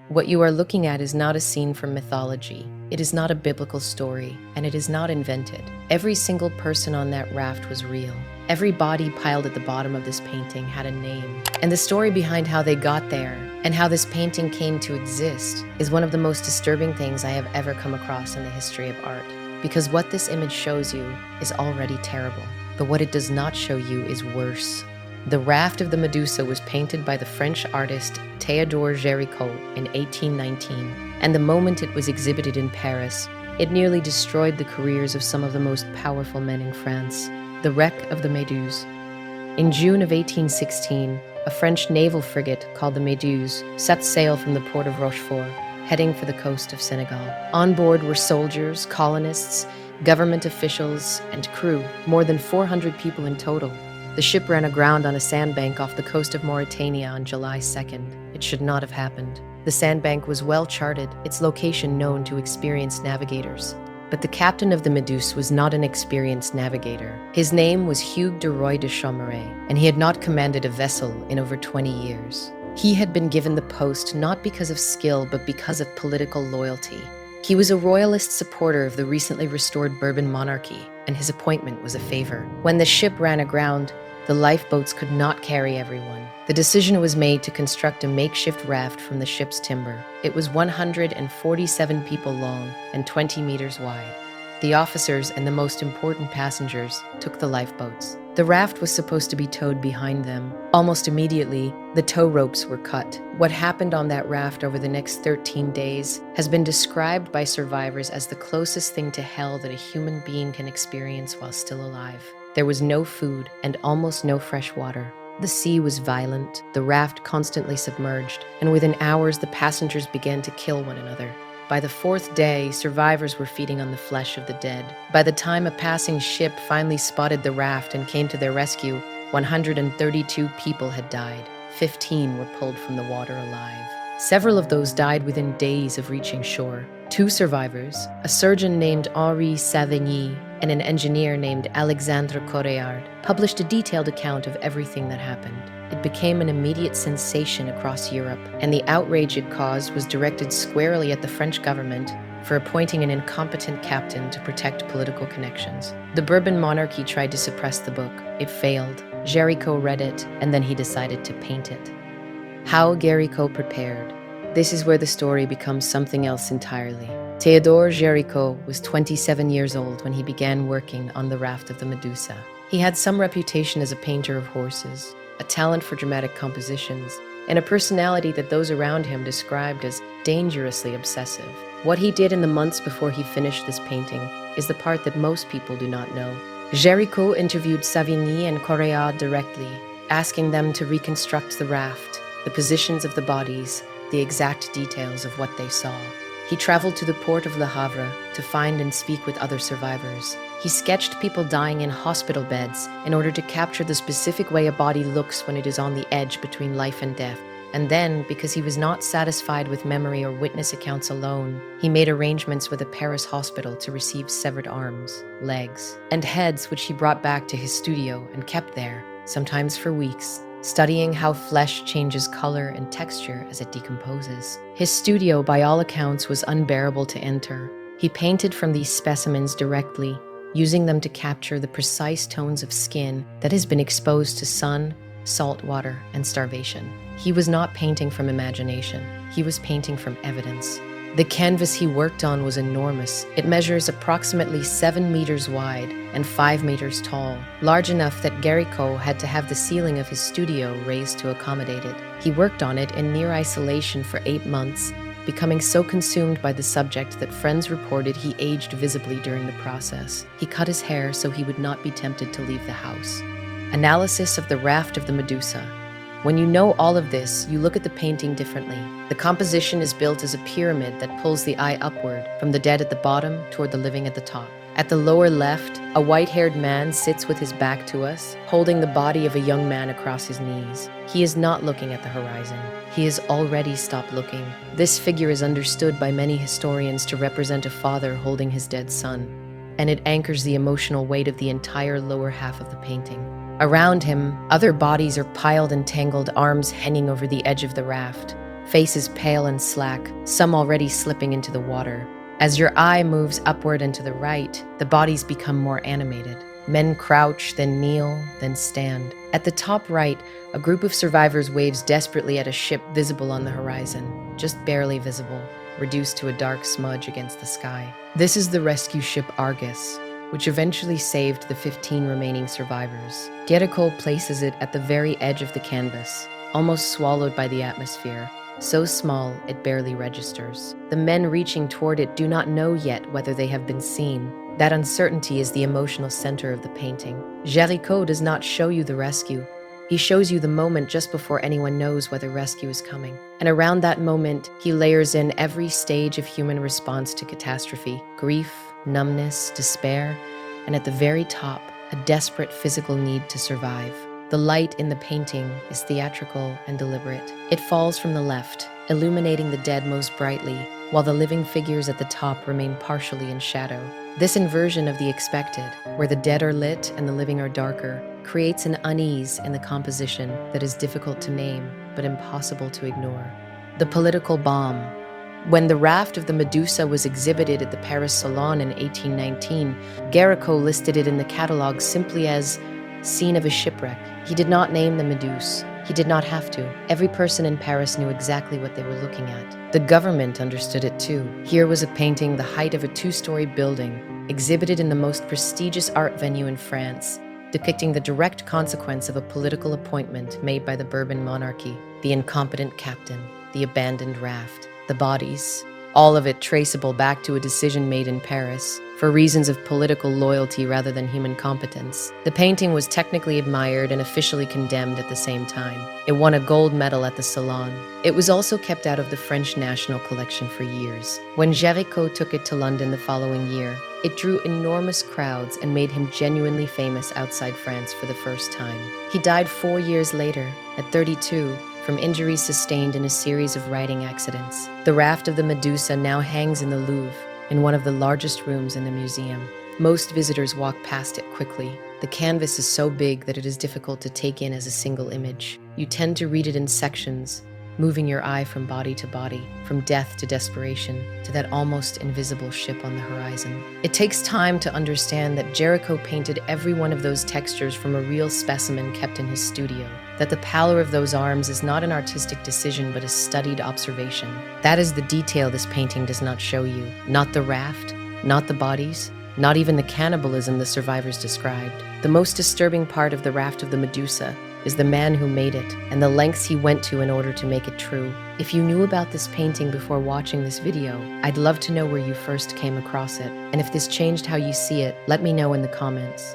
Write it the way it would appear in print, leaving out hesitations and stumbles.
What you are looking at is not a scene from mythology. It is not a biblical story, and it is not invented. Every single person on that raft was real. Every body piled at the bottom of this painting had a name. And the story behind how they got there and how this painting came to exist is one of the most disturbing things I have ever come across in the history of art. Because what this image shows you is already terrible, but what it does not show you is worse. The Raft of the Medusa was painted by the French artist Théodore Géricault in 1819, and the moment it was exhibited in Paris, it nearly destroyed the careers of some of the most powerful men in France. The wreck of the Méduse. In June of 1816, a French naval frigate called the Méduse set sail from the port of Rochefort, heading for the coast of Senegal. On board were soldiers, colonists, government officials, and crew, more than 400 people in total. The ship ran aground on a sandbank off the coast of Mauritania on July 2nd. It should not have happened. The sandbank was well charted, its location known to experienced navigators. But the captain of the Méduse was not an experienced navigator. His name was Hugues de Roy de Chaumaret, and he had not commanded a vessel in over 20 years. He had been given the post not because of skill, but because of political loyalty. He was a royalist supporter of the recently restored Bourbon monarchy, and his appointment was a favor. When the ship ran aground, the lifeboats could not carry everyone. The decision was made to construct a makeshift raft from the ship's timber. It was 147 people long and 20 meters wide. The officers and the most important passengers took the lifeboats. The raft was supposed to be towed behind them. Almost immediately, the tow ropes were cut. What happened on that raft over the next 13 days has been described by survivors as the closest thing to hell that a human being can experience while still alive. There was no food and almost no fresh water. The sea was violent, the raft constantly submerged, and within hours the passengers began to kill one another. By the fourth day, survivors were feeding on the flesh of the dead. By the time a passing ship finally spotted the raft and came to their rescue, 132 people had died. 15 were pulled from the water alive. Several of those died within days of reaching shore. 2 survivors, a surgeon named Henri Savigny and an engineer named Alexandre Coréard, published a detailed account of everything that happened. It became an immediate sensation across Europe, and the outrage it caused was directed squarely at the French government for appointing an incompetent captain to protect political connections. The Bourbon monarchy tried to suppress the book. It failed. Géricault read it, and then he decided to paint it. How Géricault Prepared. This is where the story becomes something else entirely. Théodore Géricault was 27 years old when he began working on the Raft of the Medusa. He had some reputation as a painter of horses, a talent for dramatic compositions, and a personality that those around him described as dangerously obsessive. What he did in the months before he finished this painting is the part that most people do not know. Géricault interviewed Savigny and Coréard directly, asking them to reconstruct the raft, the positions of the bodies, the exact details of what they saw. He traveled to the port of Le Havre to find and speak with other survivors. He sketched people dying in hospital beds in order to capture the specific way a body looks when it is on the edge between life and death. And then, because he was not satisfied with memory or witness accounts alone, he made arrangements with a Paris hospital to receive severed arms, legs, and heads which he brought back to his studio and kept there, sometimes for weeks, studying how flesh changes color and texture as it decomposes. His studio, by all accounts, was unbearable to enter. He painted from these specimens directly, using them to capture the precise tones of skin that has been exposed to sun, salt water, and starvation. He was not painting from imagination. He was painting from evidence. The canvas he worked on was enormous. It measures approximately 7 meters wide and 5 meters tall, large enough that Géricault had to have the ceiling of his studio raised to accommodate it. He worked on it in near isolation for 8 months, becoming so consumed by the subject that friends reported he aged visibly during the process. He cut his hair so he would not be tempted to leave the house. Analysis of the Raft of the Medusa. When you know all of this, you look at the painting differently. The composition is built as a pyramid that pulls the eye upward, from the dead at the bottom toward the living at the top. At the lower left, a white-haired man sits with his back to us, holding the body of a young man across his knees. He is not looking at the horizon. He has already stopped looking. This figure is understood by many historians to represent a father holding his dead son, and it anchors the emotional weight of the entire lower half of the painting. Around him, other bodies are piled and tangled, arms hanging over the edge of the raft. faces pale and slack, some already slipping into the water. As your eye moves upward and to the right, the bodies become more animated. Men crouch, then kneel, then stand. At the top right, a group of survivors waves desperately at a ship visible on the horizon, just barely visible, reduced to a dark smudge against the sky. This is the rescue ship Argus, which eventually saved the 15 remaining survivors. Géricault places it at the very edge of the canvas, almost swallowed by the atmosphere, so small it barely registers. The men reaching toward it do not know yet whether they have been seen. That uncertainty is the emotional center of the painting. Géricault does not show you the rescue. He shows you the moment just before anyone knows whether rescue is coming. And around that moment, he layers in every stage of human response to catastrophe: grief, numbness, despair, and at the very top, a desperate physical need to survive. The light in the painting is theatrical and deliberate. It falls from the left, illuminating the dead most brightly, while the living figures at the top remain partially in shadow. This inversion of the expected, where the dead are lit and the living are darker, creates an unease in the composition that is difficult to name, but impossible to ignore. The political bomb. When the raft of the Medusa was exhibited at the Paris Salon in 1819, Géricault listed it in the catalogue simply as scene of a shipwreck. He did not name the Méduse. He did not have to. Every person in Paris knew exactly what they were looking at. The government understood it too. Here was a painting the height of a 2-story building, exhibited in the most prestigious art venue in France, depicting the direct consequence of a political appointment made by the Bourbon monarchy: the incompetent captain, the abandoned raft, the bodies, all of it traceable back to a decision made in Paris for reasons of political loyalty rather than human competence. The painting was technically admired and officially condemned at the same time. It won a gold medal at the Salon. It was also kept out of the French national collection for years. When Géricault took it to London the following year, it drew enormous crowds and made him genuinely famous outside France for the first time. He died 4 years later, at 32, from injuries sustained in a series of riding accidents. The raft of the Medusa now hangs in the Louvre, in one of the largest rooms in the museum. Most visitors walk past it quickly. The canvas is so big that it is difficult to take in as a single image. You tend to read it in sections, moving your eye from body to body, from death to desperation, to that almost invisible ship on the horizon. It takes time to understand that Géricault painted every one of those textures from a real specimen kept in his studio, that the pallor of those arms is not an artistic decision but a studied observation. That is the detail this painting does not show you. Not the raft, not the bodies, not even the cannibalism the survivors described. The most disturbing part of the raft of the Medusa is the man who made it and the lengths he went to in order to make it true. If you knew about this painting before watching this video, I'd love to know where you first came across it. And if this changed how you see it, let me know in the comments.